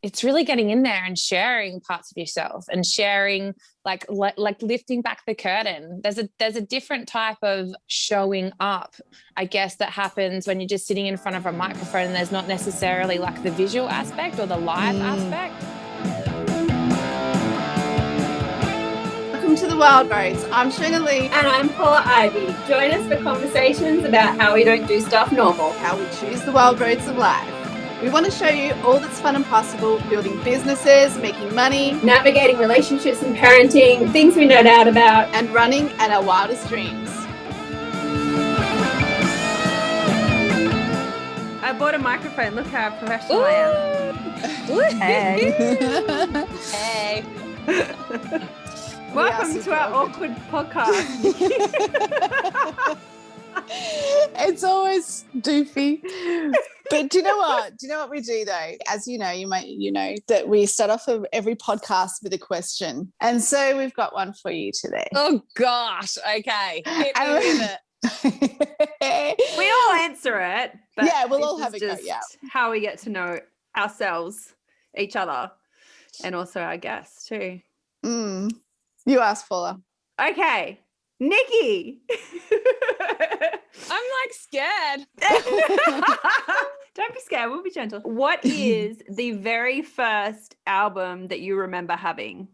it's really getting in there and sharing parts of yourself and sharing like lifting back the curtain. There's a different type of showing up, I guess, that happens when you're just sitting in front of a microphone and there's not necessarily like the visual aspect or the live aspect. Welcome to the Wild Roads. I'm Shona Lee. And I'm Paula Ivy. Join us for conversations about how we don't do stuff normal. How we choose the wild roads of life. We want to show you all that's fun and possible, building businesses, making money, navigating relationships and parenting, things we nerd out about, and running at our wildest dreams. I bought a microphone. Look how professional I am. Hey. Welcome to our awkward podcast. It's always doofy. But do you know what? Do you know what we do though? As you know, you know that we start off of every podcast with a question. And so we've got one for you today. Oh gosh. Okay. Hit me with it. We all answer it. But yeah, we'll all have a go. Yeah. How we get to know ourselves, each other, and also our guests too. You ask, Paula. Okay. Nikki. I'm like scared. Don't be scared. We'll be gentle. What is the very first album that you remember having?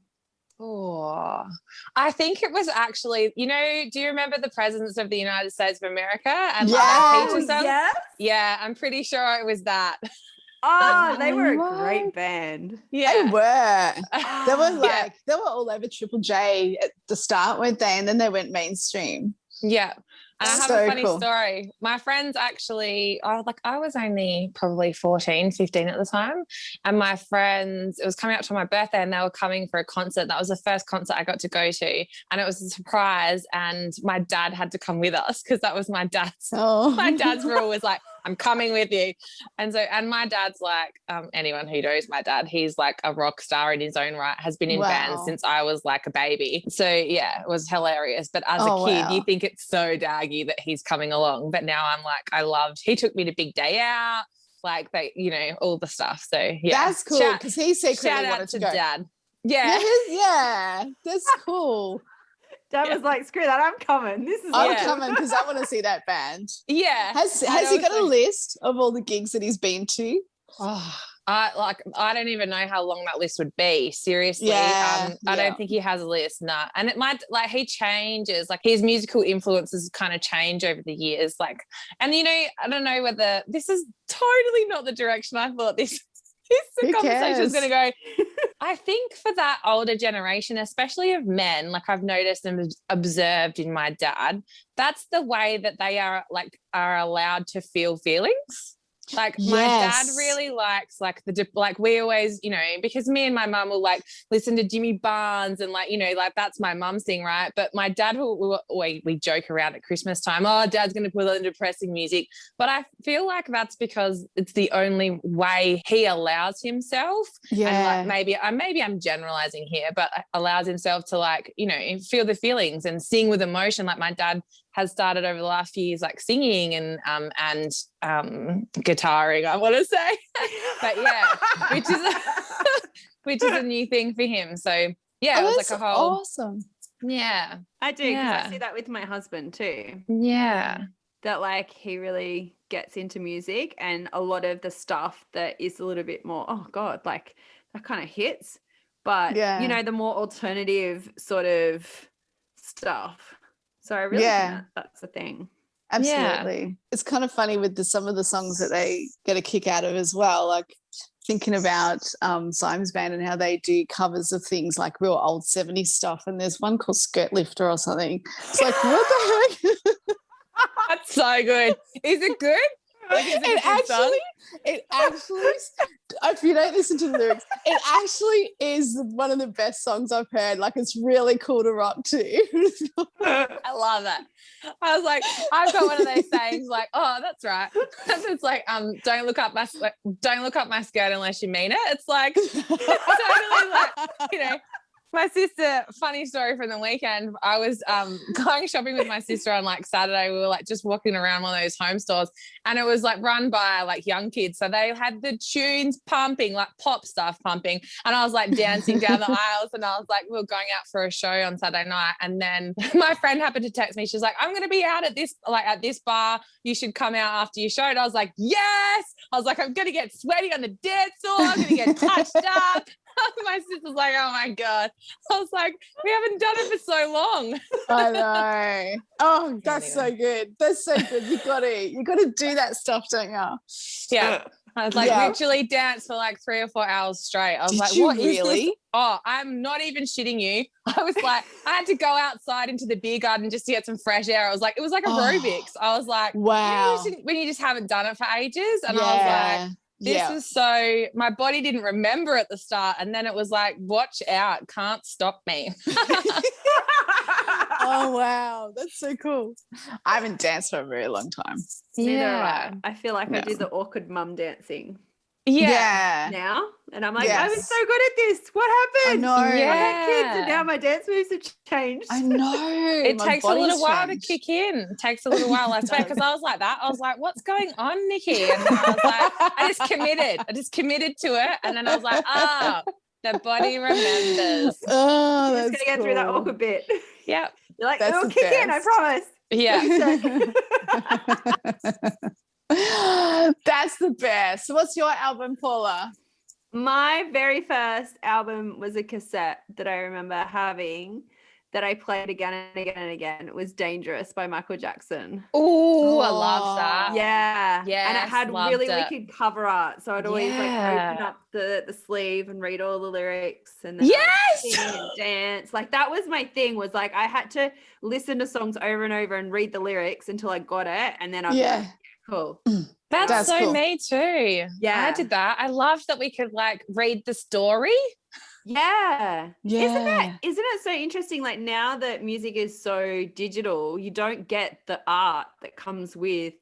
Oh, I think it was actually, do you remember the Presidents of the United States of America? And yes. Yeah, I'm pretty sure it was that. Oh, they were a great band. Yeah. They were. They were they were all over Triple J at the start, weren't they? And then they went mainstream. Yeah. And I have a funny story. My friends actually, I was only probably 14, 15 at the time. And my friends, it was coming up to my birthday and they were coming for a concert. That was the first concert I got to go to. And it was a surprise. And my dad had to come with us because that was my dad's rule was like, I'm coming with you. And my dad's like, anyone who knows my dad, he's like a rock star in his own right, has been in bands since I was like a baby. So yeah, it was hilarious. But as a kid, you think it's so daggy that he's coming along. But now I'm like, he took me to Big Day Out, like all the stuff. So yeah. That's cool because he secretly wanted to go. Dad. Yeah. Yeah, that's cool. Dad was like, screw that, I'm coming. I'm coming because I want to see that band. Yeah. Has he got a list of all the gigs that he's been to? Oh, I don't even know how long that list would be. Seriously. I don't think he has a list. Nah. And it might he changes, like his musical influences kind of change over the years. Like, and I don't know whether this is totally not the direction I thought this conversation is going to go. I think for that older generation, especially of men, like I've noticed and observed in my dad, that's the way that they are allowed to feel feelings. Like my dad really likes we always, because me and my mum will like listen to Jimmy Barnes and that's my mum's thing, right? But my dad we joke around at Christmas time, oh, Dad's going to put on depressing music. But I feel like that's because it's the only way he allows himself. Yeah. And maybe I'm generalizing here, but allows himself to feel the feelings and sing with emotion. Like my dad has started over the last few years like singing and guitaring, I want to say. But yeah, which is a new thing for him. So yeah, it was like a whole awesome. Yeah. I do because I see that with my husband too. Yeah. That he really gets into music and a lot of the stuff that is a little bit more, oh God, that kind of hits. But the more alternative sort of stuff. So I really think that's the thing. Absolutely. Yeah. It's kind of funny with some of the songs that they get a kick out of as well. Like thinking about Simon's band and how they do covers of things like real old 70s stuff. And there's one called Skirt Lifter or something. It's like, what the heck? That's so good. Is it good? It actually, if you don't listen to the lyrics, it actually is one of the best songs I've heard. Like it's really cool to rock to. I love that. I was like, I've got one of those sayings like, oh, that's right. It's like, don't look up my skirt unless you mean it. It's like totally like, My sister, funny story from the weekend. I was going shopping with my sister on like Saturday. We were like just walking around one of those home stores, and it was like run by like young kids. So they had the tunes pumping, like pop stuff pumping. And I was like dancing down the aisles, and I was like, we were going out for a show on Saturday night. And then my friend happened to text me. She's like, I'm going to be out at this bar. You should come out after your show. And I was like, yes. I was like, I'm going to get sweaty on the dance floor. I'm going to get touched up. My sister's like, oh my God. I was like, we haven't done it for so long. I know. Oh, that's so good. That's so good. You got to do that stuff, don't you? Yeah. I was like, literally danced for like 3 or 4 hours straight. I was like, what is this? Oh, I'm not even shitting you. I was like, I had to go outside into the beer garden just to get some fresh air. I was like, it was like aerobics. I was like, wow. When you just haven't done it for ages. And I was like, this is so, my body didn't remember at the start. And then it was like, watch out, can't stop me. Oh, wow. That's so cool. I haven't danced for a very long time. Yeah. I feel like I do the awkward mum dancing. Yeah. Now. And I'm like, I was so good at this. What happened? I know. I had kids and now my dance moves have changed. I know. It takes a little while to kick in. It takes a little while. I swear, because I was like that. I was like, what's going on, Nikki? And then I was like, I just committed to it. And then I was like, the body remembers. Oh, you're just going to get through that awkward bit. Yep. You're like, it'll kick in, I promise. Yeah. That's the best. So what's your album, Paula? My very first album was a cassette that I remember having that I played again and again and again. It was Dangerous by Michael Jackson. Oh, I love that. Yeah. Yes, and it had really wicked cover art. So I'd always like open up the sleeve and read all the lyrics and then sing and dance. Like that was my thing, was like I had to listen to songs over and over and read the lyrics until I got it. And then I'd be like, cool. That's so cool. Me too. Yeah. I did that. I loved that we could like read the story. Yeah. Isn't it so interesting? Like now that music is so digital, you don't get the art that comes with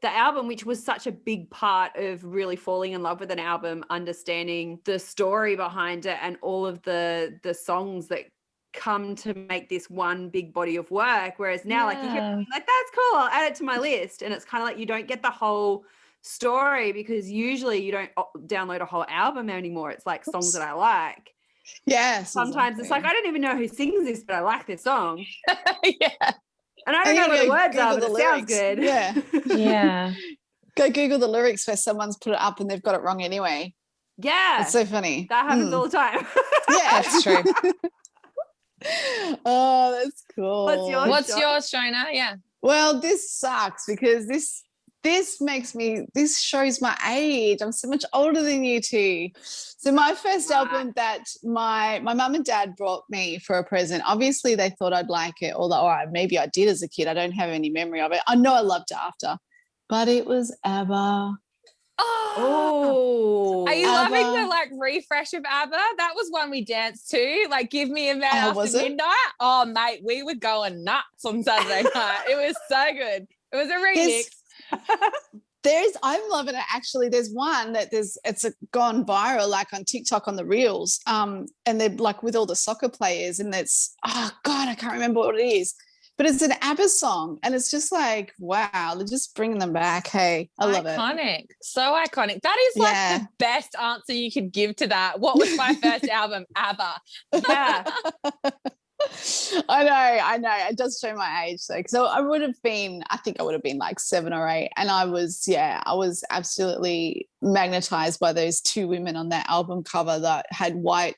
the album, which was such a big part of really falling in love with an album, understanding the story behind it and all of the songs that come to make this one big body of work. Whereas now like you hear like, that's cool, I'll add it to my list. And it's kind of like you don't get the whole story because usually you don't download a whole album anymore. It's like songs that I like. Yes. Sometimes it's like, I don't even know who sings this, but I like this song. Yeah. And I don't know what the words are, but it sounds good. Yeah. Yeah. Go Google the lyrics where someone's put it up and they've got it wrong anyway. Yeah. It's so funny. That happens all the time. Yeah. That's true. Oh, that's cool. What's yours, Shona? Yeah. Well, this sucks because this shows my age. I'm so much older than you two. So my first album that my mum and dad brought me for a present, obviously they thought I'd like it, although maybe I did as a kid. I don't have any memory of it. I know I loved it after, but it was ABBA. Oh, are you loving the like refresh of ABBA? That was one we danced to. Like, Give Me a Man After Midnight. Oh, mate, we were going nuts on Saturday night. It was so good. It was a remix. I'm loving it actually. There's one that it's gone viral like on TikTok on the reels. And they're like with all the soccer players, and it's I can't remember what it is. But it's an ABBA song, and it's just like, wow, they're just bringing them back. Hey, I love it. Iconic. So iconic. That is like the best answer you could give to that. What was my first album? ABBA. Yeah. I know. It does show my age though. So I think I would have been like 7 or 8. And I was absolutely magnetized by those two women on that album cover that had white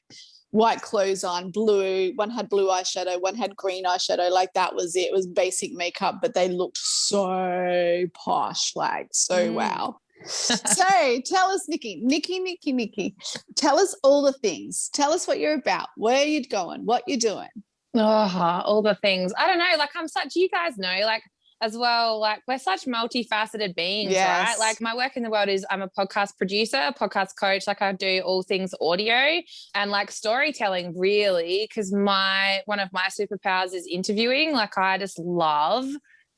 clothes on, blue. One had blue eyeshadow, one had green eyeshadow. Like that was it. It was basic makeup, but they looked so posh, like so wow. So tell us, Nikki, tell us all the things. Tell us what you're about, where you're going, what you're doing. Oh, all the things. I don't know. Like you guys know, like as well, like we're such multifaceted beings, right? Like my work in the world is I'm a podcast producer, a podcast coach. Like I do all things audio and like storytelling really, because one of my superpowers is interviewing. Like I just love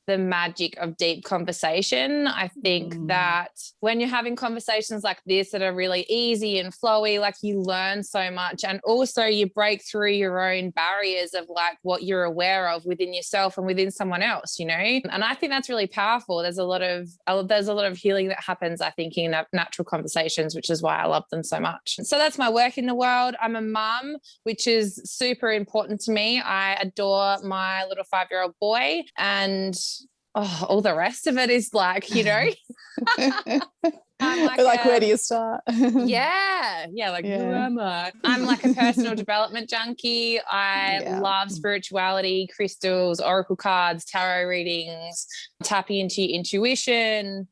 the magic of deep conversation. I think that when you're having conversations like this that are really easy and flowy, like you learn so much, and also you break through your own barriers of like what you're aware of within yourself and within someone else, you know? And I think that's really powerful. There's a lot of healing that happens, I think, in natural conversations, which is why I love them so much. So that's my work in the world. I'm a mum, which is super important to me. I adore my little 5-year-old boy, and all the rest of it is like, you know, I'm like where do you start? Who am I? I'm like a personal development junkie. I love spirituality, crystals, oracle cards, tarot readings, tapping into your intuition,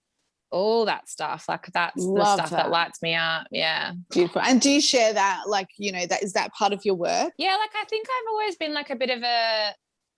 all that stuff. Like that's the stuff that lights me up. Yeah. Beautiful. And do you share that, like, you know, is that part of your work? Yeah, like I think I've always been like a bit of a,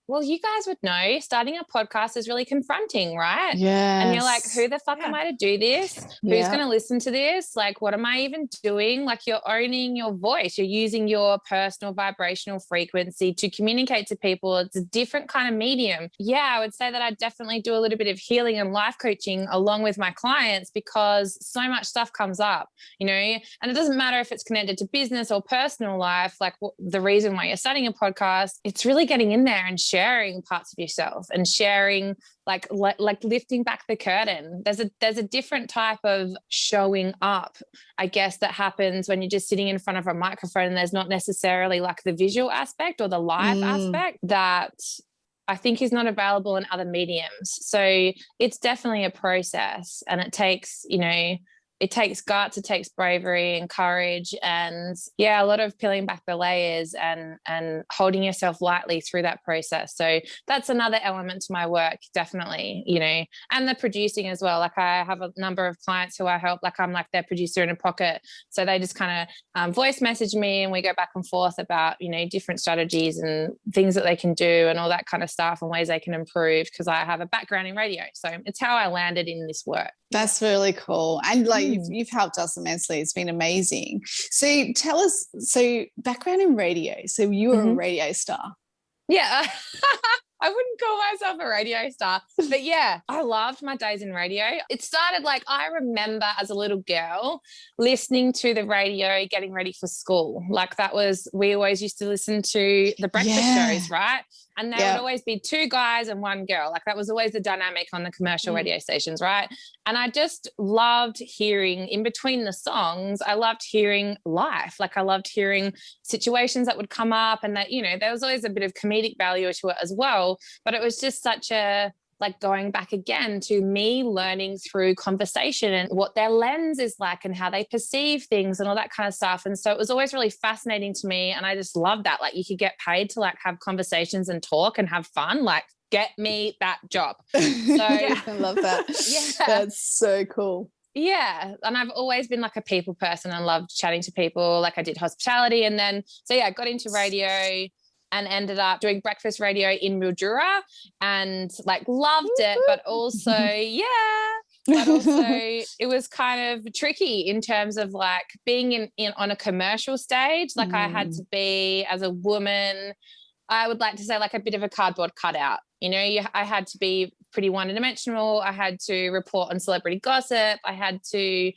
well, you guys would know, starting a podcast is really confronting, right? Yeah. And you're like, who the fuck am I to do this? Who's going to listen to this? Like, what am I even doing? Like, you're owning your voice. You're using your personal vibrational frequency to communicate to people. It's a different kind of medium. Yeah, I would say that I definitely do a little bit of healing and life coaching along with my clients, because so much stuff comes up, you know, and it doesn't matter if it's connected to business or personal life. Like the reason why you're starting a podcast, it's really getting in there and sharing parts of yourself and sharing like lifting back the curtain. There's a different type of showing up, I guess, that happens when you're just sitting in front of a microphone, and there's not necessarily like the visual aspect or the live aspect that I think is not available in other mediums. So it's definitely a process, and it takes, you know, it takes guts, it takes bravery and courage, and a lot of peeling back the layers and holding yourself lightly through that process. So that's another element to my work, definitely, you know, and the producing as well. Like I have a number of clients who I help, like I'm like their producer in a pocket. So they just kind of voice message me, and we go back and forth about, you know, different strategies and things that they can do and all that kind of stuff and ways they can improve, because I have a background in radio. So it's how I landed in this work. That's really cool. And like you've helped us immensely. It's been amazing. So tell us, so background in radio. So you were a radio star. Yeah. I wouldn't call myself a radio star, but yeah, I loved my days in radio. It started like, I remember as a little girl listening to the radio, getting ready for school. Like we always used to listen to the breakfast shows, right? And there would always be 2 guys and 1 girl. Like that was always the dynamic on the commercial radio stations, right? And I just loved hearing in between the songs, I loved hearing life. Like I loved hearing situations that would come up, and that, you know, there was always a bit of comedic value to it as well. But it was just such a, like going back again to me learning through conversation and what their lens is like and how they perceive things and all that kind of stuff. And so it was always really fascinating to me. And I just loved that. Like you could get paid to like have conversations and talk and have fun. Like get me that job. So I love that. Yeah. That's so cool. Yeah. And I've always been like a people person and loved chatting to people. Like I did hospitality, and then, I got into radio and ended up doing breakfast radio in Mildura, and like loved it, but also, it was kind of tricky in terms of like being in on a commercial stage. Like I had to be, as a woman, I would like to say like a bit of a cardboard cutout. You know, I had to be pretty one-dimensional. I had to report on celebrity gossip. I had to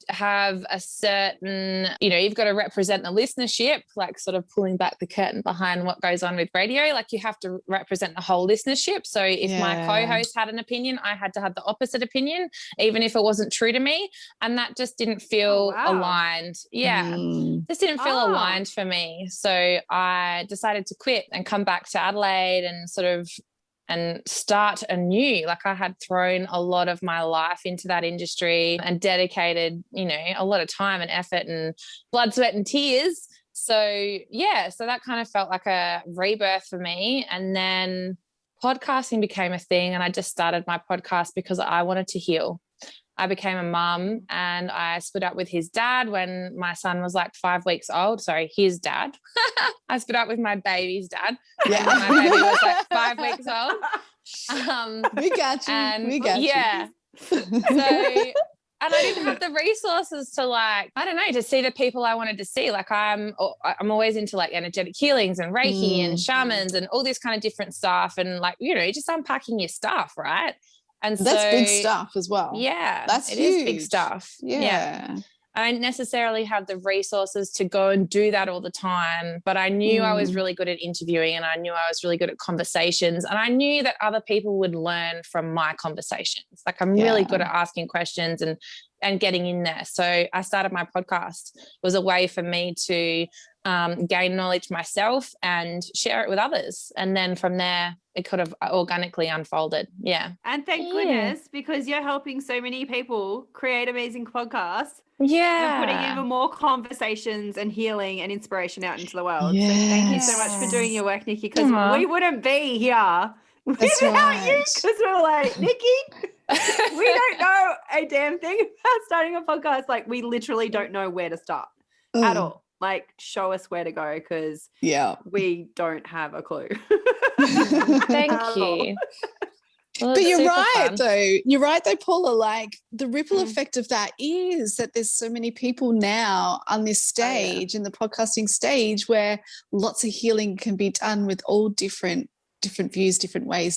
have a certain, you know, you've got to represent the listenership, like sort of pulling back the curtain behind what goes on with radio. Like you have to represent the whole listenership. So if my co-host had an opinion, I had to have the opposite opinion, even if it wasn't true to me. And that just didn't feel aligned. Yeah. Just didn't feel aligned for me. So I decided to quit and come back to Adelaide and sort of and start anew. Like I had thrown a lot of my life into that industry and dedicated, you know, a lot of time and effort and blood, sweat and tears. So that kind of felt like a rebirth for me. And then podcasting became a thing, and I just started my podcast because I wanted to heal. I became a mum, and I split up with his dad when my son was like 5 weeks old. Sorry, his dad. I split up with my baby's dad. Yeah. When my baby was like 5 weeks old. We got you. We got you. So And I didn't have the resources to like, I don't know, to see the people I wanted to see. Like I'm always into like energetic healings and Reiki and shamans and all this kind of different stuff. And like, you know, just unpacking your stuff, right? And that's big stuff as well. Yeah. That's it huge. is big stuff. Yeah. I didn't necessarily have the resources to go and do that all the time, but I knew I was really good at interviewing and I knew I was really good at conversations and I knew that other people would learn from my conversations. Like I'm really good at asking questions and getting in there. So I started my podcast. It was a way for me to gain knowledge myself and share it with others. And then from there, it could have organically unfolded. Yeah. And thank goodness, because you're helping so many people create amazing podcasts. Yeah. And putting even more conversations and healing and inspiration out into the world. Yes. So thank you so much for doing your work, Nikki, because we wouldn't be here without you, because we're like, Nikki, we don't know a damn thing about starting a podcast. Like we literally don't know where to start at all. Like show us where to go because we don't have a clue. Thank you. Well, but you're right, though. You're right, though, Paula. Like the ripple effect of that is that there's so many people now on this stage, in the podcasting stage, where lots of healing can be done with all different views, different ways,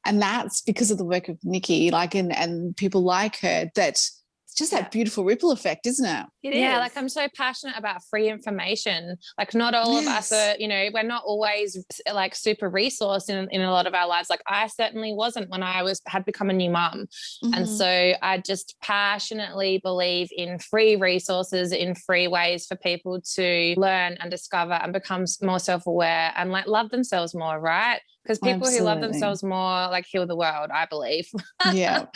and that's because of the work of Nikki, like and people like her. That it's just that beautiful ripple effect, isn't it? It is. Yeah, like I'm so passionate about free information. Like not all of us are, you know, we're not always like super resourced in a lot of our lives. Like I certainly wasn't when I had become a new mum. And so I just passionately believe in free resources, in free ways for people to learn and discover and become more self-aware and like love themselves more, right? Because people who love themselves more like heal the world, I believe. I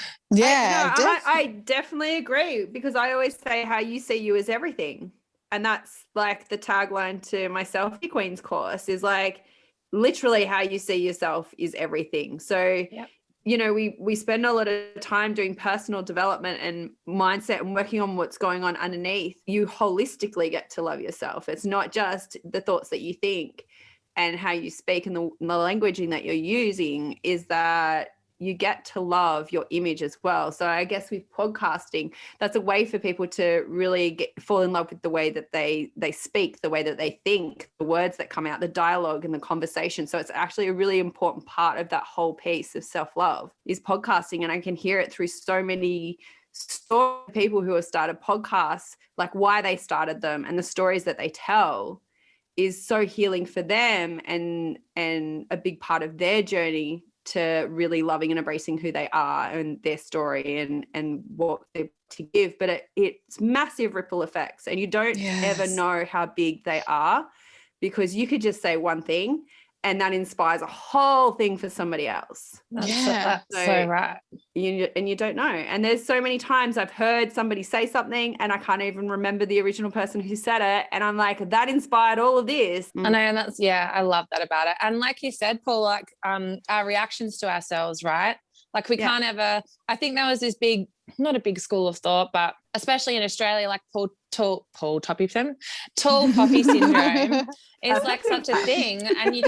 definitely agree because I always say how you see you is everything. And that's like the tagline to my Selfie Queens course is like literally how you see yourself is everything. So, you know, we spend a lot of time doing personal development and mindset and working on what's going on underneath. You holistically get to love yourself. It's not just the thoughts that you think and how you speak and the languaging that you're using is that you get to love your image as well. So I guess with podcasting, that's a way for people to really fall in love with the way that they speak, the way that they think, the words that come out, the dialogue and the conversation. So it's actually a really important part of that whole piece of self-love is podcasting. And I can hear it through so many stories of people who have started podcasts, like why they started them and the stories that they tell is so healing for them and a big part of their journey to really loving and embracing who they are and their story and what they're to give. But it's massive ripple effects and you don't ever know how big they are because you could just say one thing and that inspires a whole thing for somebody else. That's so right. You don't know. And there's so many times I've heard somebody say something and I can't even remember the original person who said it. And I'm like, that inspired all of this. I know. And I love that about it. And like you said, Paul, like our reactions to ourselves, right? Like we can't ever, I think there was this big, not a big school of thought, but especially in Australia, like tall poppy syndrome is like such a thing. And you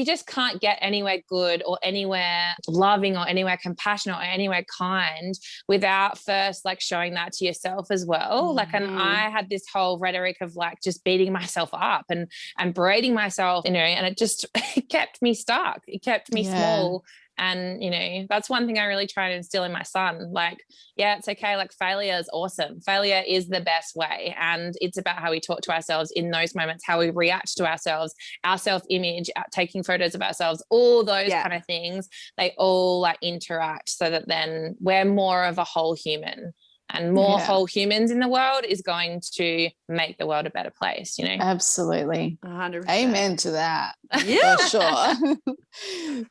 just can't get anywhere good or anywhere loving or anywhere compassionate or anywhere kind without first like showing that to yourself as well. Like, and I had this whole rhetoric of like just beating myself up and berating myself, you know, and it kept me stuck. It kept me small. And, you know, that's one thing I really try to instill in my son. Like, yeah, it's okay. Like failure is awesome. Failure is the best way. And it's about how we talk to ourselves in those moments, how we react to ourselves, our self-image, taking photos of ourselves, all those kind of things. They all like interact so that then we're more of a whole human. And more whole humans in the world is going to make the world a better place, you know? Absolutely. 100%. Amen to that. Yeah. For sure.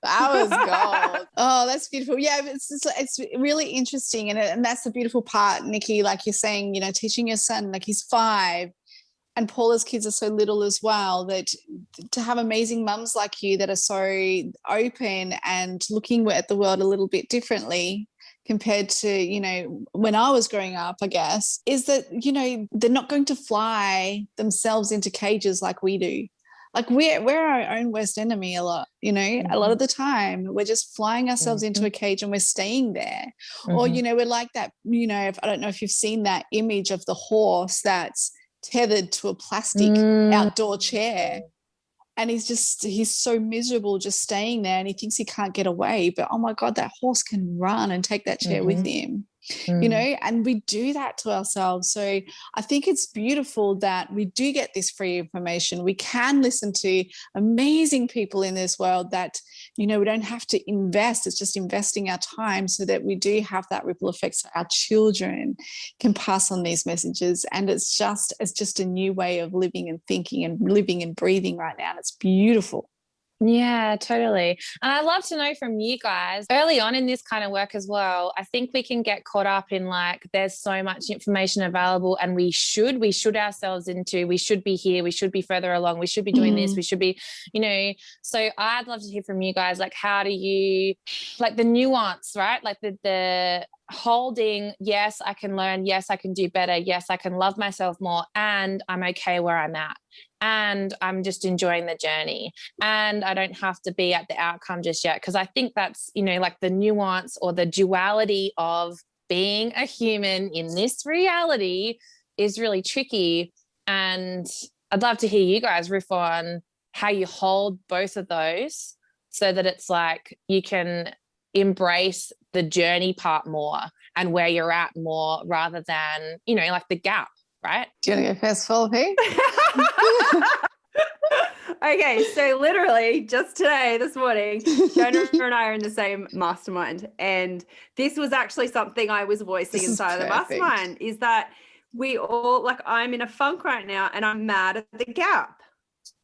That was gold. Oh, that's beautiful. Yeah, it's really interesting. And that's the beautiful part, Nikki, like you're saying, you know, teaching your son, like he's 5 and Paula's kids are so little as well, that to have amazing mums like you that are so open and looking at the world a little bit differently compared to, you know, when I was growing up, I guess, is that, you know, they're not going to fly themselves into cages like we do. Like we're our own worst enemy a lot, you know, a lot of the time we're just flying ourselves into a cage and we're staying there. Or, you know, we're like that, you know, I don't know if you've seen that image of the horse that's tethered to a plastic outdoor chair. And he's so miserable just staying there, and he thinks he can't get away. But oh my God, that horse can run and take that chair with him, you know, and we do that to ourselves. So I think it's beautiful that we do get this free information. We can listen to amazing people in this world that, you know, we don't have to invest. It's just investing our time so that we do have that ripple effect so our children can pass on these messages. And it's just a new way of living and thinking and living and breathing right now. And it's beautiful. Yeah, totally. And I'd love to know from you guys early on in this kind of work as well. I think we can get caught up in like, there's so much information available and we should ourselves into, we should be here, we should be further along, we should be doing this, we should be, you know, so I'd love to hear from you guys, like, how do you, like the nuance, right? Like the holding, yes, I can learn, yes, I can do better, yes, I can love myself more, and I'm okay where I'm at. And I'm just enjoying the journey and I don't have to be at the outcome just yet. Because I think that's, you know, like the nuance or the duality of being a human in this reality is really tricky. And I'd love to hear you guys riff on how you hold both of those so that it's like you can embrace the journey part more and where you're at more rather than, you know, like the gap. Right? Do you want to go first, Philippe? Okay, so literally just this morning, Jonah and I are in the same mastermind. And this was actually something I was voicing inside of the mastermind, is that we all, like, I'm in a funk right now and I'm mad at the gap.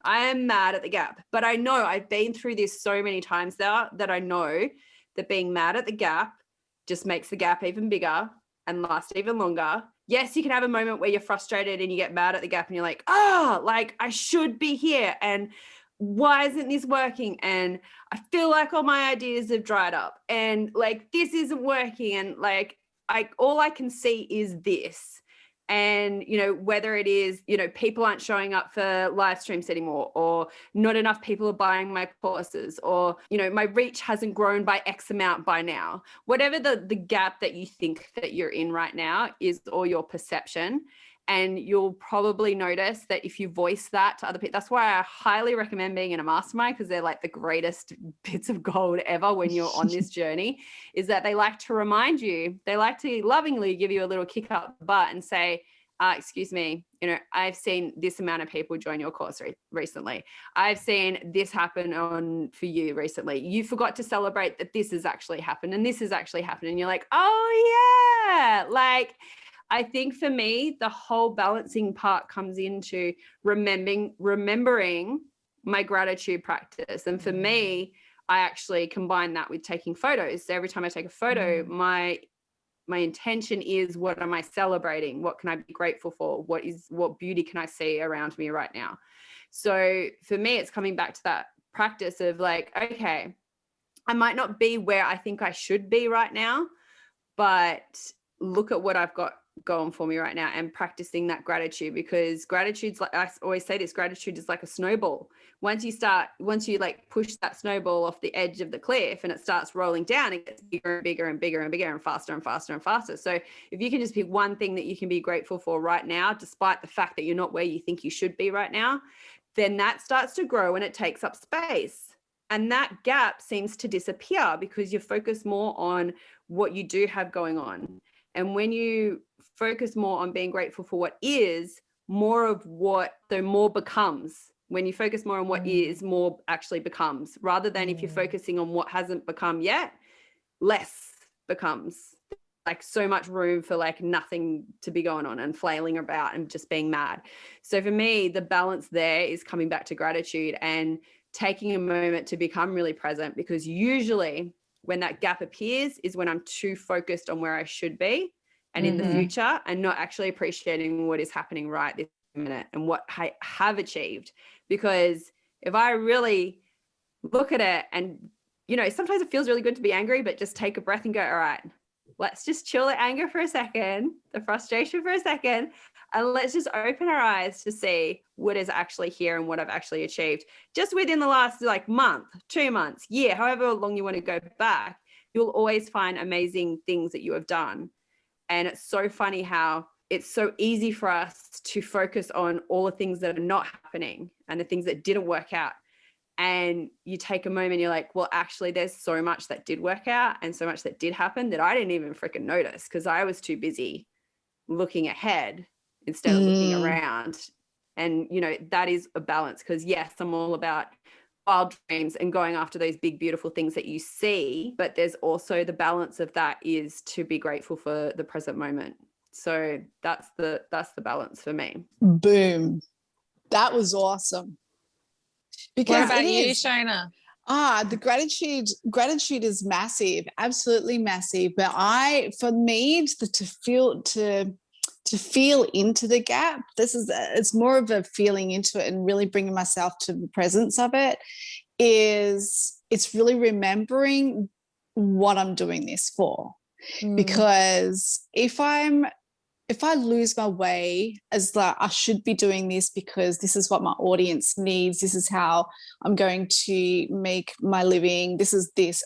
I am mad at the gap. But I know I've been through this so many times now that I know that being mad at the gap just makes the gap even bigger and last even longer. Yes, you can have a moment where you're frustrated and you get mad at the gap and you're like, like I should be here. And why isn't this working? And I feel like all my ideas have dried up and like, this isn't working. And like, all I can see is this. And, you know, whether it is, you know, people aren't showing up for live streams anymore, or not enough people are buying my courses, or, you know, my reach hasn't grown by X amount by now, whatever the gap that you think that you're in right now is, or your perception. And you'll probably notice that if you voice that to other people, that's why I highly recommend being in a mastermind, because they're like the greatest bits of gold ever when you're on this journey, is that they like to remind you, they like to lovingly give you a little kick up the butt and say, excuse me, you know, I've seen this amount of people join your course recently. I've seen this happen for you recently. You forgot to celebrate that this has actually happened and this has actually happened. And you're like, oh yeah, like, I think for me, the whole balancing part comes into remembering my gratitude practice. And for me, I actually combine that with taking photos. So every time I take a photo, my intention is, what am I celebrating? What can I be grateful for? What beauty can I see around me right now? So for me, it's coming back to that practice of like, okay, I might not be where I think I should be right now, but look at what I've got going for me right now, and practicing that gratitude, because gratitude's like, I always say this, gratitude is like a snowball. Once you like push that snowball off the edge of the cliff and it starts rolling down, it gets bigger and bigger and bigger and bigger and faster and faster and faster. So if you can just pick one thing that you can be grateful for right now, despite the fact that you're not where you think you should be right now, then that starts to grow and it takes up space. And that gap seems to disappear because you focus more on what you do have going on. And when you focus more on being grateful for what is, more becomes. When you focus more on what is, more actually becomes, rather than if you're focusing on what hasn't become yet, less becomes. Like so much room for like nothing to be going on and flailing about and just being mad. So for me, the balance there is coming back to gratitude and taking a moment to become really present, because usually when that gap appears is when I'm too focused on where I should be and in the future, and not actually appreciating what is happening right this minute and what I have achieved. Because if I really look at it, and, you know, sometimes it feels really good to be angry, but just take a breath and go, all right, let's just chill the anger for a second, the frustration for a second. And let's just open our eyes to see what is actually here and what I've actually achieved. Just within the last like month, 2 months, year, however long you want to go back, you'll always find amazing things that you have done. And it's so funny how it's so easy for us to focus on all the things that are not happening and the things that didn't work out. And you take a moment, you're like, well, actually, there's so much that did work out and so much that did happen that I didn't even freaking notice because I was too busy looking ahead instead of looking around. And, you know, that is a balance because, yes, I'm all about wild dreams and going after those big, beautiful things that you see. But there's also the balance of that is to be grateful for the present moment. So that's the balance for me. Boom. That was awesome. Because what about you, Shona? The gratitude is massive, absolutely massive. But for me to feel into the gap, it's more of a feeling into it and really bringing myself to the presence of it. It's really remembering what I'm doing this for, because if I lose my way as like I should be doing this because this is what my audience needs, this is how I'm going to make my living, this,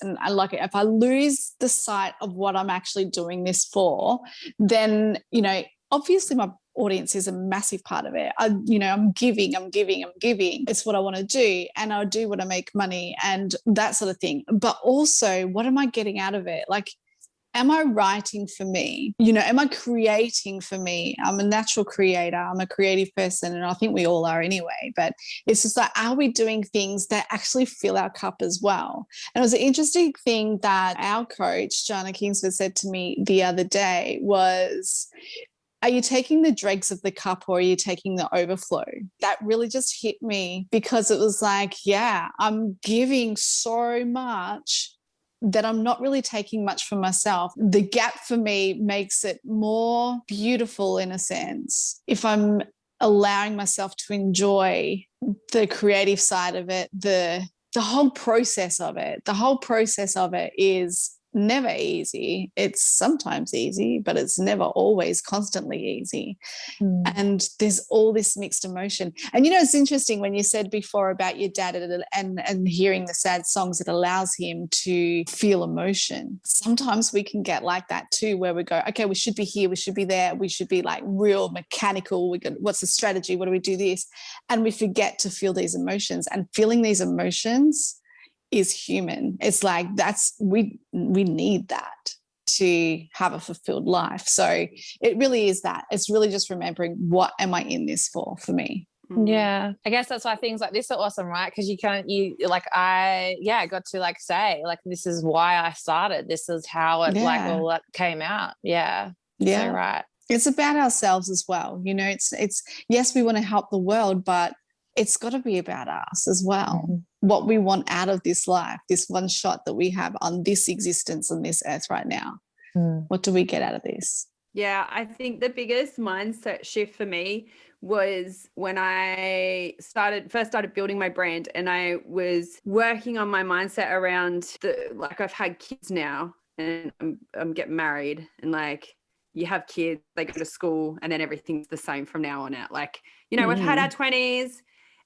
and I like it. If I lose the sight of what I'm actually doing this for, then, you know, obviously my audience is a massive part of it. I'm giving. It's what I want to do, and I'll do what I make money and that sort of thing. But also, what am I getting out of it? Like, am I writing for me? You know, am I creating for me? I'm a natural creator. I'm a creative person, and I think we all are anyway. But it's just like, are we doing things that actually fill our cup as well? And it was an interesting thing that our coach, Jana Kingsford, said to me the other day was, are you taking the dregs of the cup or are you taking the overflow? That really just hit me because it was like, yeah, I'm giving so much that I'm not really taking much for myself. The gap for me makes it more beautiful in a sense. If I'm allowing myself to enjoy the creative side of it, the whole process of it. The whole process of it is never easy. It's sometimes easy, but it's never always constantly easy. And there's all this mixed emotion. And, you know, it's interesting when you said before about your dad and hearing the sad songs, it allows him to feel emotion. Sometimes we can get like that too, where we go, okay, we should be here, we should be there, we should be like real mechanical. What's the strategy? What do we do this? And we forget to feel these emotions, and feeling these emotions is human. It's like we need that to have a fulfilled life. So it really is that. It's really just remembering, what am I in this for me? Yeah, I guess that's why things like this are awesome, right? Because I got to like say, like, this is why I started. This is how it like all that came out. Yeah. So right. It's about ourselves as well. You know, it's yes, we want to help the world, but it's got to be about us as well. What we want out of this life, this one shot that we have on this existence on this earth right now. What do we get out of this? Yeah, I think the biggest mindset shift for me was when I first started building my brand, and I was working on my mindset around I've had kids now, and I'm getting married, and like, you have kids, they go to school, and then everything's the same from now on out. Like, you know, we've had our 20s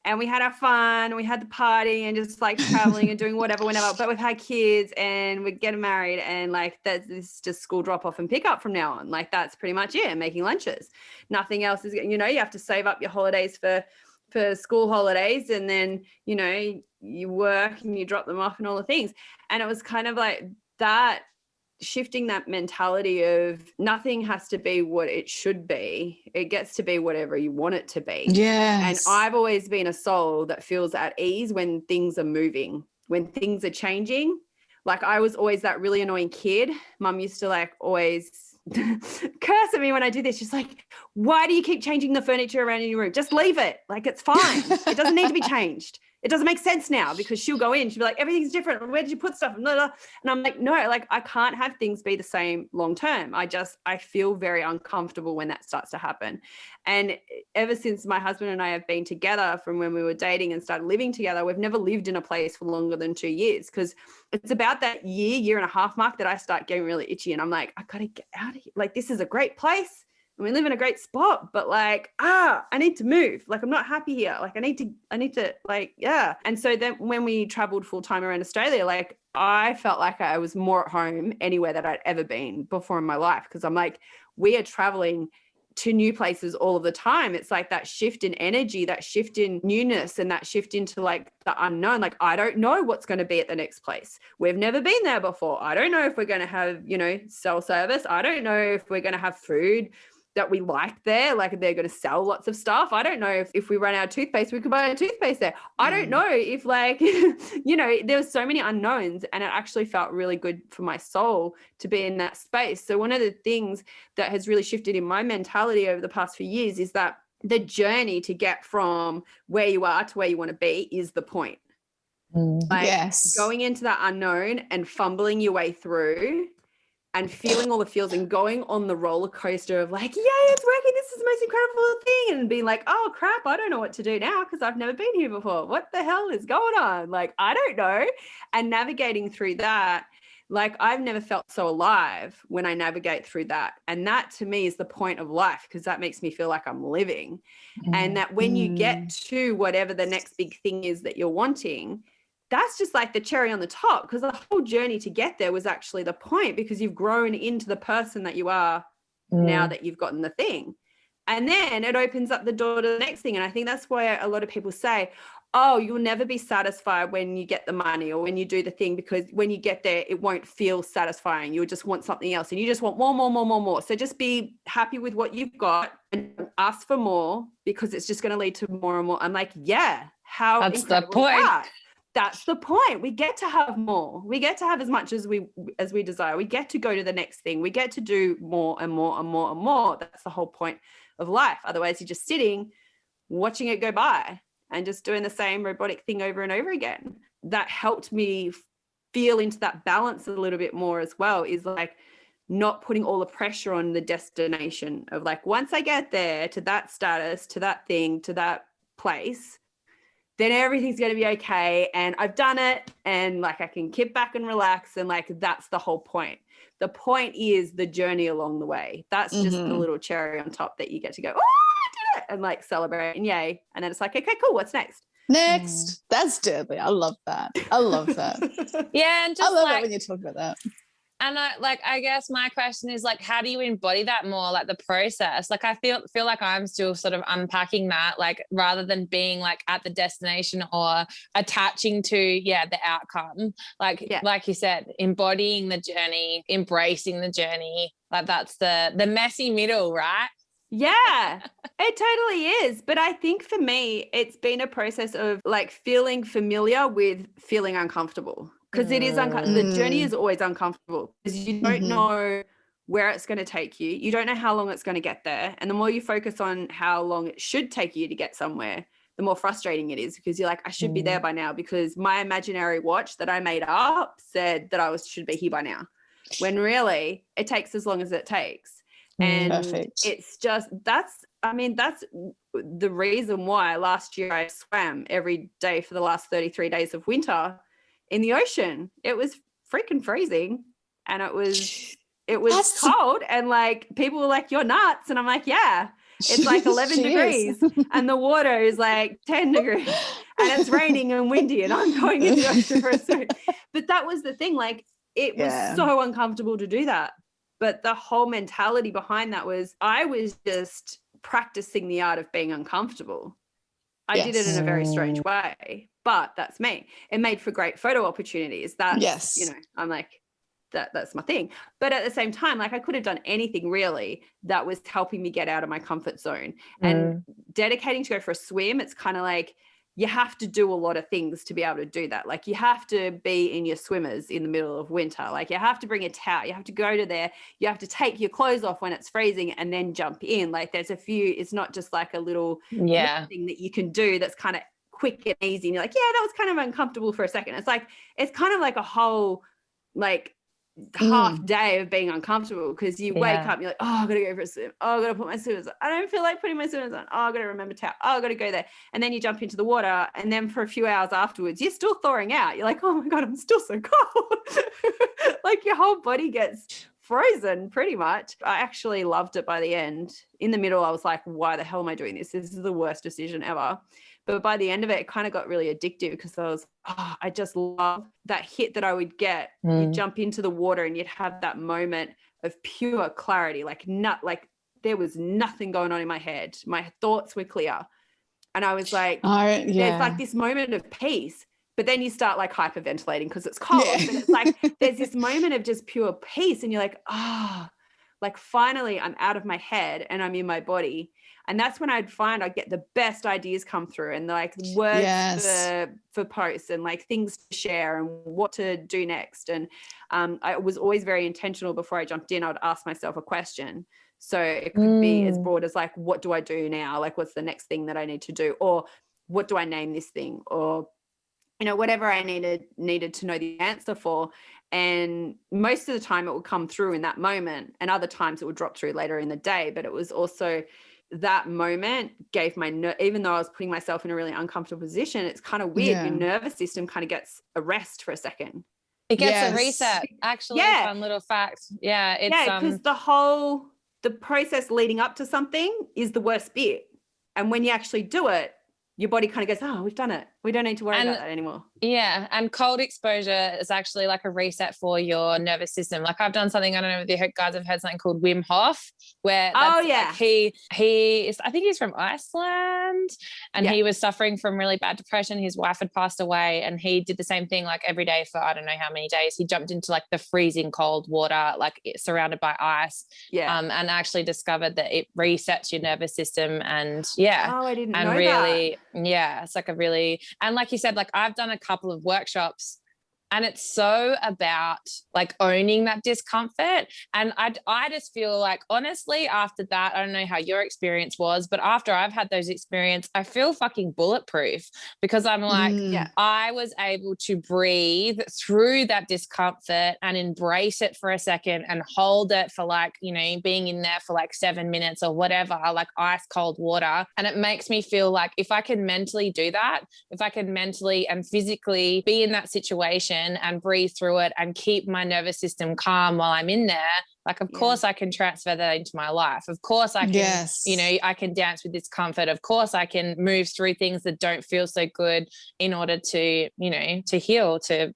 and we had our fun, and we had the party and just like traveling and doing whatever, whenever, but we've had kids and we're getting married, and like this just school drop off and pick up from now on. Like, that's pretty much it. Making lunches. Nothing else is, you know, you have to save up your holidays for school holidays, and then, you know, you work and you drop them off and all the things. And it was kind of like that, shifting that mentality of nothing has to be what it should be. It gets to be whatever you want it to be. Yes. And I've always been a soul that feels at ease when things are moving, when things are changing. Like, I was always that really annoying kid. Mum used to like always curse at me when I do this. She's like, why do you keep changing the furniture around in your room? Just leave it. Like, it's fine. It doesn't need to be changed. It doesn't make sense now, because she'll go in, she'll be like, everything's different. Where did you put stuff? And I'm like, no, like, I can't have things be the same long term. I feel very uncomfortable when that starts to happen. And ever since my husband and I have been together, from when we were dating and started living together, we've never lived in a place for longer than 2 years, because it's about that year and a half mark that I start getting really itchy. And I'm like, I got to get out of here. Like, this is a great place. and we live in a great spot, but like, I need to move. Like, I'm not happy here. Like, I need to like, yeah. And so then when we traveled full time around Australia, like I felt like I was more at home anywhere that I'd ever been before in my life. Cause I'm like, we are traveling to new places all of the time. It's like that shift in energy, that shift in newness, and that shift into like the unknown. Like, I don't know what's going to be at the next place. We've never been there before. I don't know if we're going to have, you know, cell service. I don't know if we're going to have food that we like there, like they're going to sell lots of stuff. I don't know if we run out of toothpaste, we could buy a toothpaste there. I don't know if like, you know, there was so many unknowns, and it actually felt really good for my soul to be in that space. So one of the things that has really shifted in my mentality over the past few years is that the journey to get from where you are to where you want to be is the point. Like going into that unknown and fumbling your way through and feeling all the feels and going on the roller coaster of like, yay, it's working. This is the most incredible thing. And being like, oh crap, I don't know what to do now because I've never been here before. What the hell is going on? Like, I don't know. And navigating through that, like I've never felt so alive when I navigate through that. And that to me is the point of life, because that makes me feel like I'm living. And that when you get to whatever the next big thing is that you're wanting, that's just like the cherry on the top, because the whole journey to get there was actually the point, because you've grown into the person that you are now that you've gotten the thing. And then it opens up the door to the next thing. And I think that's why a lot of people say, oh, you'll never be satisfied when you get the money or when you do the thing, because when you get there, it won't feel satisfying. You'll just want something else, and you just want more. So just be happy with what you've got and ask for more, because it's just going to lead to more and more. I'm like, yeah, how that's the point. That's the point. We get to have more. We get to have as much as we desire. We get to go to the next thing. We get to do more and more and more and more. That's the whole point of life. Otherwise, you're just sitting, watching it go by and just doing the same robotic thing over and over again. That helped me feel into that balance a little bit more as well, is like not putting all the pressure on the destination of like, once I get there to that status, to that thing, to that place, then everything's going to be okay. And I've done it, and like I can kick back and relax. And like, that's the whole point. The point is the journey along the way. That's just the little cherry on top that you get to go, oh, I did it, and like celebrate and yay. And then it's like, okay, cool. What's next? That's deadly. I love that. Yeah. And just I love it when you talk about that. And I guess my question is like, how do you embody that more, like the process? Like I feel like I'm still sort of unpacking that, like rather than being like at the destination or attaching to the outcome. Like you said, embodying the journey, embracing the journey. Like that's the messy middle, right? Yeah, it totally is. But I think for me, it's been a process of like feeling familiar with feeling uncomfortable. Because it is the journey is always uncomfortable, because you don't know where it's going to take you. You don't know how long it's going to get there. And the more you focus on how long it should take you to get somewhere, the more frustrating it is, because you're like, I should be there by now, because my imaginary watch that I made up said that I should be here by now, when really it takes as long as it takes. And it's just, that's the reason why last year I swam every day for the last 33 days of winter in the ocean. It was freaking freezing, and it was cold, and like people were like, you're nuts. And I'm like, yeah, it's like 11 degrees and the water is like 10 degrees and it's raining and windy, and I'm going in the ocean for a swim. But that was the thing, like it was so uncomfortable to do that. But the whole mentality behind that was I was just practicing the art of being uncomfortable. I did it in a very strange way, but that's me. It made for great photo opportunities. That's, you know, I'm like, that's my thing. But at the same time, like I could have done anything really that was helping me get out of my comfort zone. And dedicating to go for a swim, it's kind of like you have to do a lot of things to be able to do that. Like you have to be in your swimmers in the middle of winter. Like you have to bring a towel. You have to go to there. You have to take your clothes off when it's freezing and then jump in. Like there's a few, it's not just like a little thing that you can do that's kind of quick and easy. And you're like, yeah, that was kind of uncomfortable for a second. It's like, it's kind of like a whole like half day of being uncomfortable, because you wake up and you're like, oh, I gotta go for a swim, oh, I gotta put my swimmers on, I don't feel like putting my swimmers on, oh, I gotta remember towel, oh, I gotta go there. And then you jump into the water, and then for a few hours afterwards you're still thawing out. You're like, oh my god, I'm still so cold. Like your whole body gets frozen pretty much. I actually loved it by the end. In the middle, I was like, why the hell am I doing this? This is the worst decision ever. But by the end of it, it kind of got really addictive because I just love that hit that I would get. You'd jump into the water and you'd have that moment of pure clarity, like there was nothing going on in my head. My thoughts were clear. And I was like, there's like this moment of peace. But then you start like hyperventilating because it's cold. Yeah. But it's like there's this moment of just pure peace. And you're like, like finally I'm out of my head and I'm in my body. And that's when I'd get the best ideas come through and like words for posts and like things to share and what to do next. And I was always very intentional before I jumped in. I would ask myself a question. So it could be as broad as like, what do I do now? Like, what's the next thing that I need to do? Or what do I name this thing? Or, you know, whatever I needed to know the answer for. And most of the time it would come through in that moment, and other times it would drop through later in the day. But it was also that moment gave even though I was putting myself in a really uncomfortable position, it's kind of weird. Your nervous system kind of gets a rest for a second. It gets a reset. Actually, fun little fact. Yeah, it's because the process leading up to something is the worst bit, and when you actually do it, your body kind of goes, oh, we've done it. We don't need to worry about that anymore. Yeah. And cold exposure is actually like a reset for your nervous system. Like I've done something, I don't know if you guys have heard something called Wim Hof, where like he is, I think he's from Iceland, and he was suffering from really bad depression. His wife had passed away, and he did the same thing like every day for I don't know how many days. He jumped into like the freezing cold water, like surrounded by ice. Yeah. And actually discovered that it resets your nervous system. And I didn't know really, that. It's like a really, and like you said, like I've done a couple of workshops, and it's so about like owning that discomfort. And I just feel like, honestly, after that, I don't know how your experience was, but after I've had those experiences, I feel fucking bulletproof, because I'm like, I was able to breathe through that discomfort and embrace it for a second and hold it for like, you know, being in there for like 7 minutes or whatever, like ice cold water. And it makes me feel like if I can mentally do that, if I can mentally and physically be in that situation and breathe through it and keep my nervous system calm while I'm in there, like of course I can transfer that into my life. Of course I can, you know, I can dance with discomfort. Of course I can move through things that don't feel so good in order to, you know, to heal, to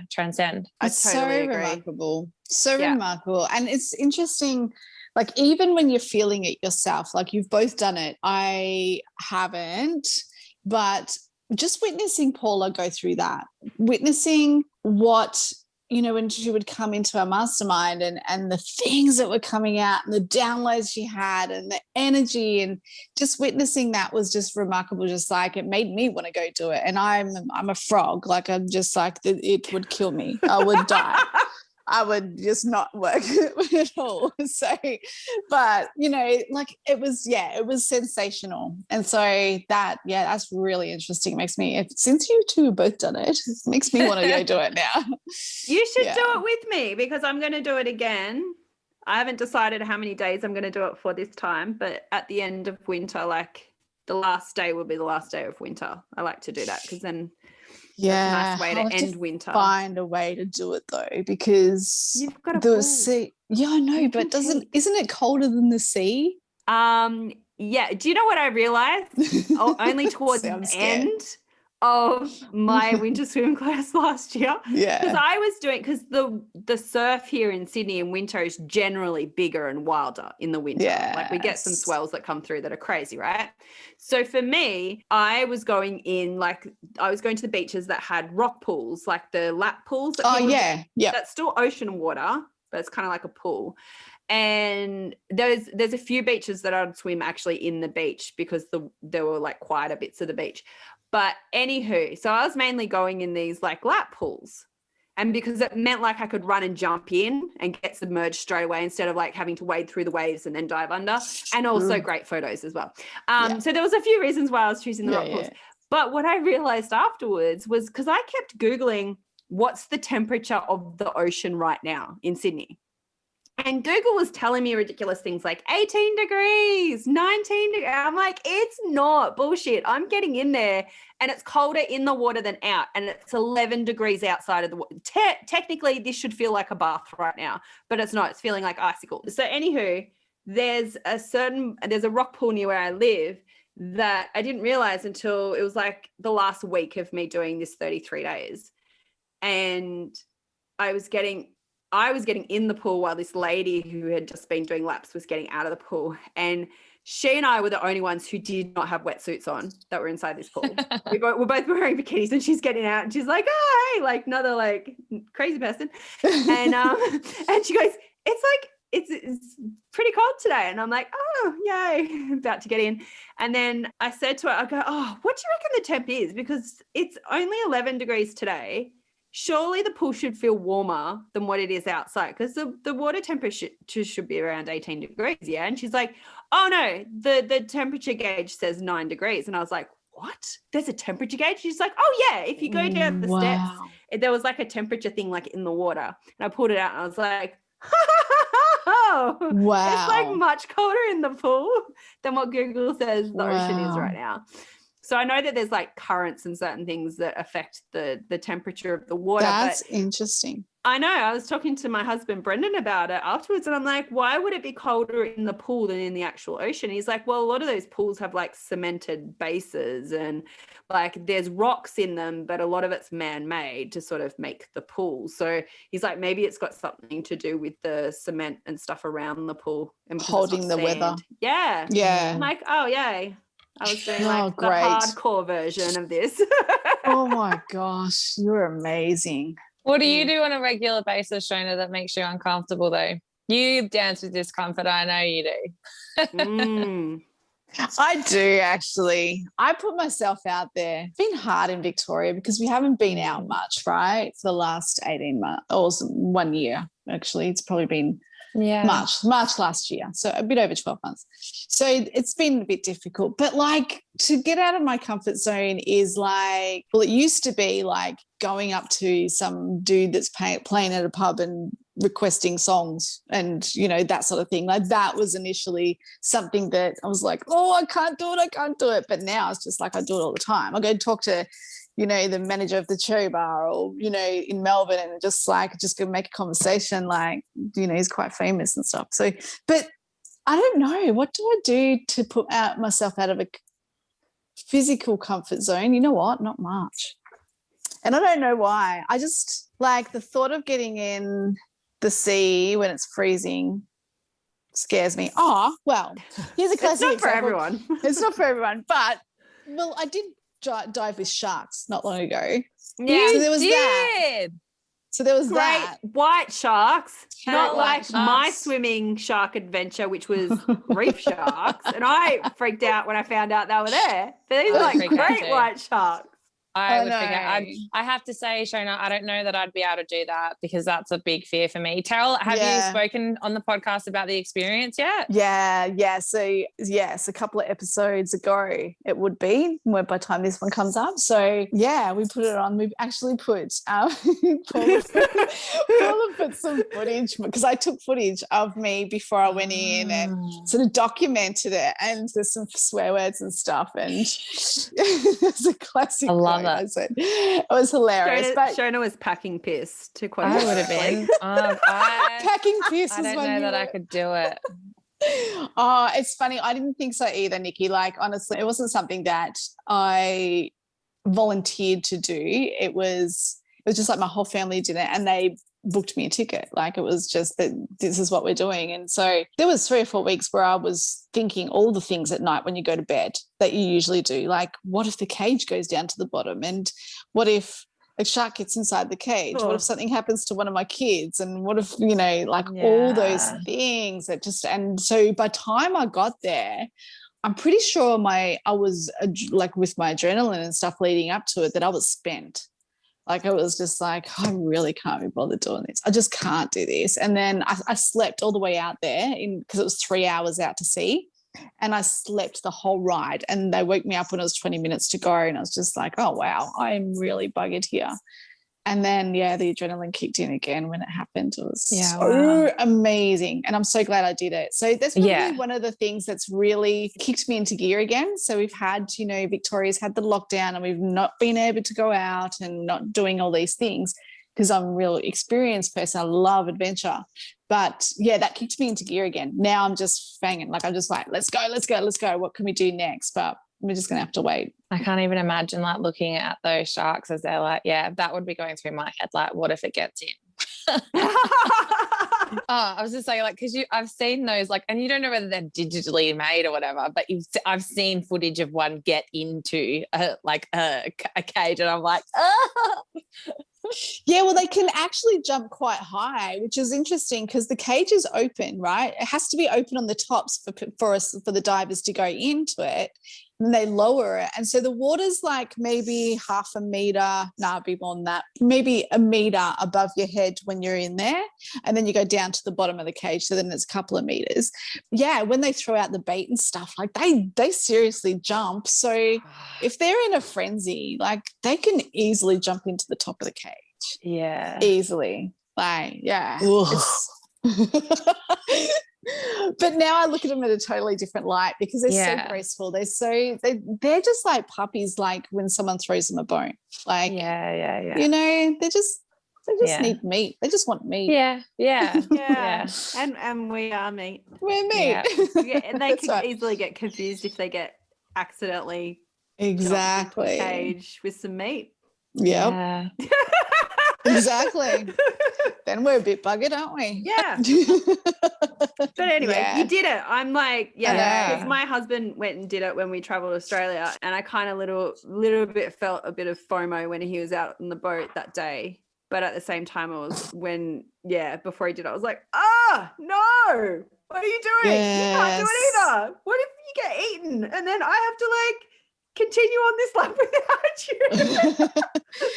transcend. It's totally agree. Remarkable. So remarkable. And it's interesting, like even when you're feeling it yourself, like you've both done it. I haven't, but just witnessing Paula go through that, witnessing what, you know, when she would come into our mastermind and the things that were coming out and the downloads she had and the energy, and just witnessing that was just remarkable. Just like it made me want to go do it. And I'm a frog. Like I'm just like, it would kill me. I would die. I would just not work at all. So, but you know, like it was sensational. And so that's really interesting. It makes me, since you two have both done it, it makes me want to go do it now. You should do it with me, because I'm going to do it again. I haven't decided how many days I'm going to do it for this time, but at the end of winter, like the last day will be the last day of winter. I like to do that because then that's a nice way to end winter. Find a way to do it though, because you've got a sea. Yeah, I know, but isn't it colder than the sea? Yeah. Do you know what I realized? Only towards the end of my winter swim class last year. Yeah. Because I was doing, because the surf here in Sydney in winter is generally bigger and wilder in the winter. Yes. Like we get some swells that come through that are crazy, right? So for me, I was going to the beaches that had rock pools, like the lap pools. That's still ocean water, but it's kind of like a pool. And there's a few beaches that I'd swim actually in the beach, because there were like quieter bits of the beach. But anywho, so I was mainly going in these like lap pools, and because it meant like I could run and jump in and get submerged straight away instead of like having to wade through the waves and then dive under, and also great photos as well. So there was a few reasons why I was choosing the rock pools. But what I realized afterwards was, because I kept Googling what's the temperature of the ocean right now in Sydney. And Google was telling me ridiculous things like 18 degrees, 19 degrees. I'm like, it's not bullshit. I'm getting in there and it's colder in the water than out. And it's 11 degrees outside of the water. Technically, this should feel like a bath right now, but it's not. It's feeling like icicle. So anywho, there's a rock pool near where I live that I didn't realize until it was like the last week of me doing this 33 days. And I was getting in the pool while this lady who had just been doing laps was getting out of the pool. And she and I were the only ones who did not have wetsuits on that were inside this pool. We're both wearing bikinis, and she's getting out and she's like, oh, hey, like another like crazy person. And and she goes, it's pretty cold today. And I'm like, oh, yay, about to get in. And then I said to her, I go, oh, what do you reckon the temp is? Because it's only 11 degrees today. Surely the pool should feel warmer than what it is outside, because the water temperature should be around 18 degrees. Yeah. And she's like, oh no, the temperature gauge says 9 degrees. And I was like, what? There's a temperature gauge? She's like, oh yeah, if you go down the steps, there was like a temperature thing like in the water. And I pulled it out and I was like, oh, wow. It's like much colder in the pool than what Google says the ocean is right now. So I know that there's like currents and certain things that affect the temperature of the water. That's interesting. I know. I was talking to my husband, Brendan, about it afterwards. And I'm like, why would it be colder in the pool than in the actual ocean? He's like, well, a lot of those pools have like cemented bases and like there's rocks in them, but a lot of it's man-made to sort of make the pool. So he's like, maybe it's got something to do with the cement and stuff around the pool. And holding the weather. Yeah. Yeah. I'm like, oh, yay. I was doing like the hardcore version of this. Oh my gosh, you're amazing. What do you do on a regular basis, Shona, that makes you uncomfortable though? You dance with discomfort. I know you do. I do actually. I put myself out there. It's been hard in Victoria because we haven't been out much, right? For the last 18 months or 1 year, actually. It's probably been March last year, so a bit over 12 months. So it's been a bit difficult, but like to get out of my comfort zone is like, well, it used to be like going up to some dude that's playing at a pub and requesting songs and, you know, that sort of thing. Like that was initially something that I was like, oh, I can't do it. But now it's just like I do it all the time. I go talk to, you know, the manager of the cherry bar or, you know, in Melbourne and just go make a conversation like, you know, he's quite famous and stuff. So, but I don't know. What do I do to put myself out of a physical comfort zone? You know what? Not much. And I don't know why. I just like the thought of getting in the sea when it's freezing scares me. Oh, well, here's a classic example. It's not for everyone. It's not for everyone. But, well, I did dive with sharks not long ago. Yeah, so there was that. So there was great white sharks, not like sharks. my swimming shark adventure, which was reef sharks. And I freaked out when I found out they were there. But these are like great white sharks. I have to say, Shona, I don't know that I'd be able to do that because that's a big fear for me. Terrell, have you spoken on the podcast about the experience yet? Yeah. So, yes, a couple of episodes ago it would be by the time this one comes up. So, yeah, we put it on. We've actually put Paula put some footage because I took footage of me before I went in and sort of documented it. And there's some swear words and stuff. And it's a classic. I love it. It was hilarious. Shona was packing piss to quote. I would have been. Packing piss. I don't know that I could do it. Oh, it's funny. I didn't think so either, Nikki. Like, honestly, it wasn't something that I volunteered to do. It was just like my whole family did it and they booked me a ticket. Like it was just that this is what we're doing. And so there was 3 or 4 weeks where I was thinking all the things at night when you go to bed that you usually do. Like, what if the cage goes down to the bottom? And what if a shark gets inside the cage? What if something happens to one of my kids? And what if, you know, like all those things that just, and so by the time I got there, I'm pretty sure I was like with my adrenaline and stuff leading up to it that I was spent. Like it was just like, I really can't be bothered doing this. I just can't do this. And then I slept all the way out there because it was 3 hours out to sea. And I slept the whole ride. And they woke me up when it was 20 minutes to go. And I was just like, oh, wow, I'm really buggered here. And then, the adrenaline kicked in again when it happened. It was so amazing. And I'm so glad I did it. So that's probably one of the things that's really kicked me into gear again. So we've had, Victoria's had the lockdown and we've not been able to go out and not doing all these things because I'm a real experienced person. I love adventure. But, that kicked me into gear again. Now I'm just fanging. Like, I'm just like, let's go. What can we do next? But we're just going to have to wait. I can't even imagine like looking at those sharks as they're like, that would be going through my head. Like, what if it gets in? I was just saying, like, because I've seen those, like, and you don't know whether they're digitally made or whatever, but I've seen footage of one get into a cage, and I'm like, oh. Yeah, well, they can actually jump quite high, which is interesting because the cage is open, right? It has to be open on the tops for the divers to go into it, and they lower it. And so the water's like maybe half a meter, it'd be more than that, maybe a meter above your head when you're in there. And then you go down to the bottom of the cage. So then it's a couple of meters. Yeah, when they throw out the bait and stuff, like they seriously jump. So if they're in a frenzy, like they can easily jump into the top of the cage. Yeah. Easily. Like, yeah. But now I look at them at a totally different light because they're so graceful. They're just like puppies, like when someone throws them a bone. Like, they just need meat. They just want meat. Yeah. And we are meat. We're meat. And they can easily get confused if they get accidentally exactly into a cage with some meat. Yep. Yeah. Exactly. Then we're a bit buggered, aren't we? Yeah. But anyway, you did it. I'm like, because my husband went and did it when we traveled to Australia, and I kind of little bit felt a bit of FOMO when he was out on the boat that day. But at the same time, it was before he did it, I was like, no, what are you doing? Yes. You can't do it either. What if you get eaten and then I have to continue on this lap without you?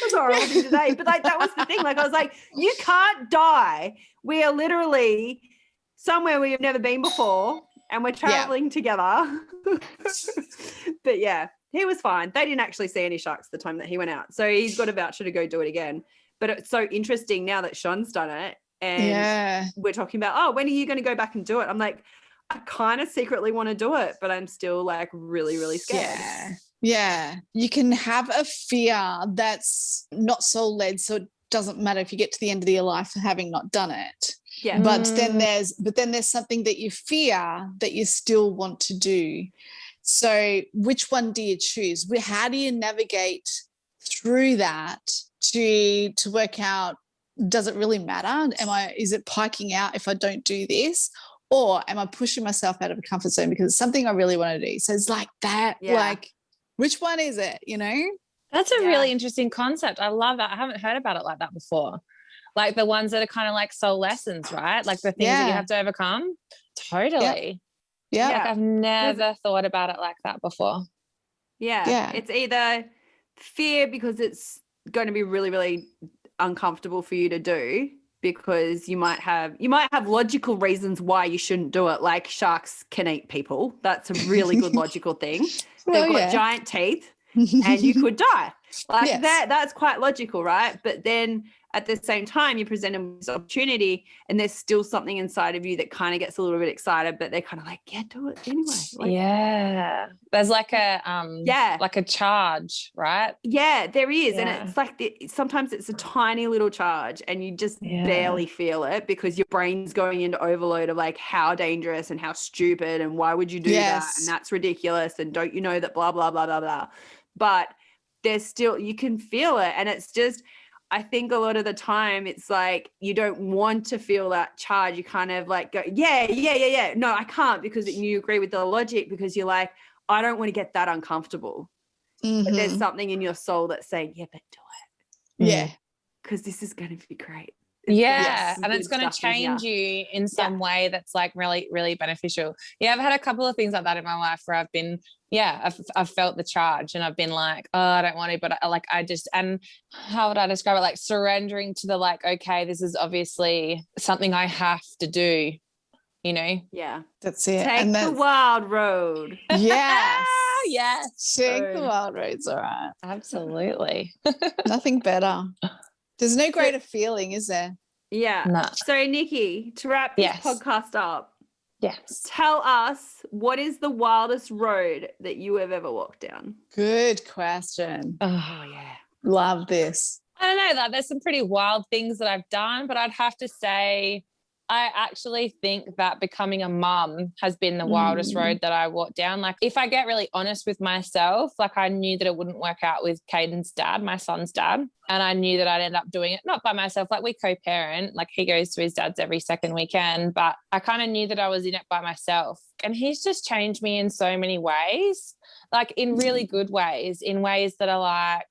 That's horrible thing today. But that was the thing. Like, I was like, you can't die. We are literally somewhere we have never been before and we're traveling together. But he was fine. They didn't actually see any sharks the time that he went out. So he's got a voucher to go do it again. But it's so interesting now that Sean's done it and we're talking about, when are you going to go back and do it? I'm like, I kind of secretly want to do it, but I'm still like really, really scared. Yeah. You can have a fear that's not soul-led, so it doesn't matter if you get to the end of your life having not done it. Yeah. But then there's something that you fear that you still want to do. So which one do you choose? How do you navigate through that to work out, does it really matter? Is it piking out if I don't do this? Or am I pushing myself out of a comfort zone because it's something I really want to do? So it's like that, like, which one is it, That's a really interesting concept. I love that. I haven't heard about it like that before. Like the ones that are kind of like soul lessons, right? Like the things that you have to overcome. Totally. Yeah. Like I've never thought about it like that before. Yeah. It's either fear because it's going to be really, really uncomfortable for you to do, because you might have logical reasons why you shouldn't do it, like sharks can eat people. That's a really good logical thing. They've got giant teeth and you could die. Like that's quite logical, right? But then at the same time, you present them with this opportunity and there's still something inside of you that kind of gets a little bit excited, but they're kind of like, do it anyway. There's like a like a charge, right? Yeah, there is. And it's like sometimes it's a tiny little charge and you just barely feel it because your brain's going into overload of like how dangerous and how stupid and why would you do that, and that's ridiculous, and don't you know that blah blah blah blah blah. But there's still, you can feel it, and it's just, I think a lot of the time it's like you don't want to feel that charge. You kind of like go, no, I can't, because you agree with the logic because you're like, I don't want to get that uncomfortable. But there's something in your soul that's saying, but do it. Yeah. Because this is going to be great. And it's going to change you in some way that's like really, really beneficial. I've had a couple of things like that in my life where I've been, I've felt the charge and I've been like, I don't want to, but I just, and how would I describe it? Like surrendering to the like, okay, this is obviously something I have to do, Yeah. That's it. Take the wild road. Yes. Yes. Take the wild roads. All right. Absolutely. Nothing better. There's no greater feeling, is there? Yeah. No. So, Nikki, to wrap this podcast up, tell us, what is the wildest road that you have ever walked down? Good question. Oh, yeah. Love this. I don't know, like there's some pretty wild things that I've done, but I'd have to say I actually think that becoming a mum has been the wildest road that I walked down. Like, if I get really honest with myself, like I knew that it wouldn't work out with Caden's dad, my son's dad. And I knew that I'd end up doing it, not by myself, like we co-parent, like he goes to his dad's every second weekend, but I kind of knew that I was in it by myself. And he's just changed me in so many ways, like in really good ways, in ways that are like,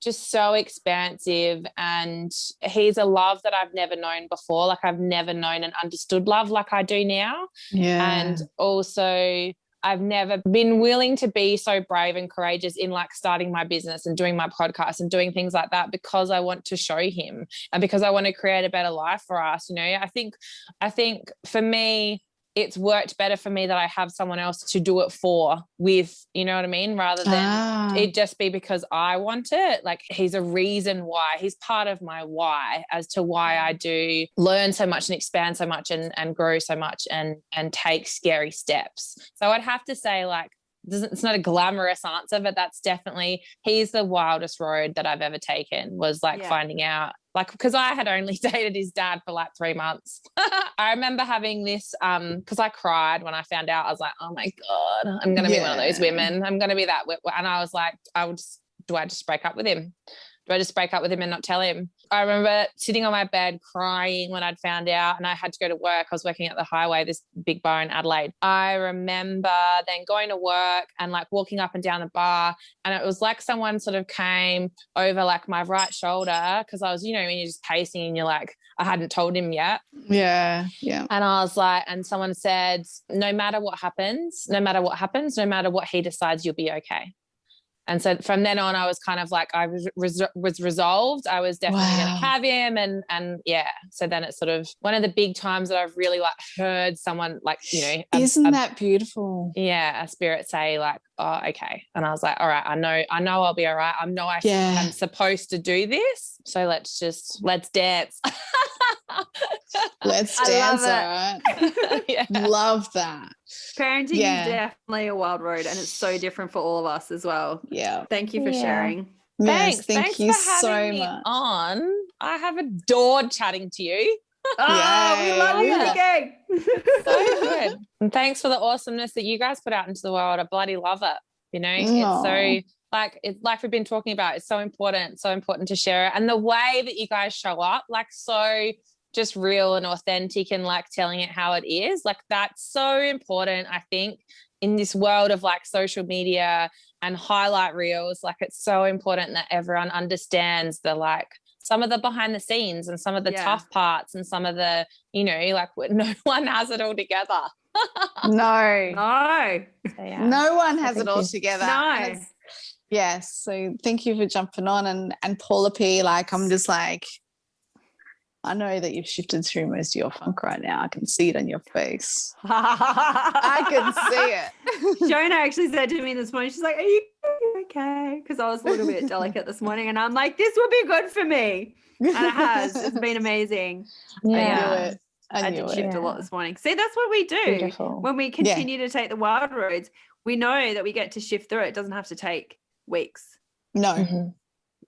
just so expansive, and he's a love that I've never known before. Like I've never known and understood love like I do now. Yeah. And also I've never been willing to be so brave and courageous in like starting my business and doing my podcast and doing things like that, because I want to show him and because I want to create a better life for us. You know, I think for me, it's worked better for me that I have someone else to do it for with, you know what I mean? Rather than it just be because I want it. Like he's a reason why, he's part of my why as to why I do learn so much and expand so much and grow so much and take scary steps. So I'd have to say like, it's not a glamorous answer, but that's definitely, he's the wildest road that I've ever taken, was like finding out, like, because I had only dated his dad for like 3 months. I remember having this, because I cried when I found out. I was like, oh my God, I'm going to be one of those women. I'm going to be that. And I was like, do I just break up with him? Do I just break up with him and not tell him? I remember sitting on my bed crying when I'd found out, and I had to go to work. I was working at the Highway, this big bar in Adelaide. I remember then going to work and like walking up and down the bar, and it was like someone sort of came over like my right shoulder, because I was, you know, when you're just pacing and you're like, I hadn't told him yet. Yeah, yeah. And I was like, and someone said, no matter what happens, no matter what he decides, you'll be okay. And so from then on, I was kind of like, I was resolved. I was definitely going to have him. And yeah, so then it's sort of one of the big times that I've really like heard someone like, you know. Isn't that beautiful? Yeah, a spirit say like, oh, okay. And I was like, all right, I know I'll be all right. I know I'm supposed to do this. So let's dance. Let's dance, all right. Yeah. Love that. Parenting is definitely a wild road, and it's so different for all of us as well. Yeah. Thank you for sharing. Yes, thank you for having me much. on. I have adored chatting to you. We love you, Nikki. So good. And thanks for the awesomeness that you guys put out into the world. I bloody love it. You know, it's so like we've been talking about, it's so important to share it. And the way that you guys show up, like so just real and authentic and like telling it how it is, like that's so important, I think, in this world of like social media and highlight reels. Like it's so important that everyone understands the like some of the behind the scenes and some of the tough parts and some of the, you know, like no one has it all together. No. So, no one has it all together. No. Yes. So thank you for jumping on, and Paula P, like I'm just like, I know that you've shifted through most of your funk right now. I can see it on your face. I can see it. Shona actually said to me this morning, she's like, are you okay? Because I was a little bit delicate this morning, and I'm like, this will be good for me. And it has. It's been amazing. Yeah. I did shift a lot this morning. See, that's what we do. Beautiful. When we continue to take the wild roads. We know that we get to shift through it. It doesn't have to take weeks. No. Mm-hmm.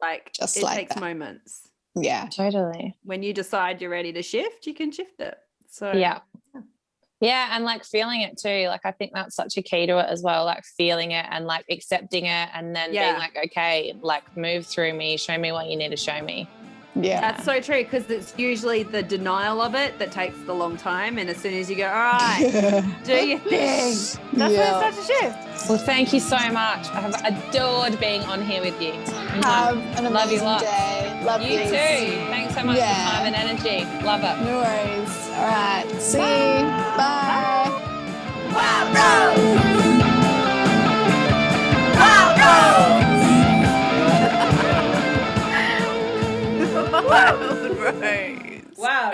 Like just it like takes that. moments. Yeah, totally. When you decide you're ready to shift, you can shift it. So yeah, and like feeling it too. Like I think that's such a key to it as well. Like feeling it and like accepting it, and then being like, okay, like move through me, show me what you need to show me. Yeah, that's so true, because it's usually the denial of it that takes the long time, and as soon as you go, all right, do your thing, that's when it starts to shift. Well, thank you so much. I have adored being on here with you. Have an amazing day. Love you too. Thanks so much for time and energy. Love it. No worries. All right, see you. Bye. Wild Rose. Wild Rose. Wild Rose. Wow.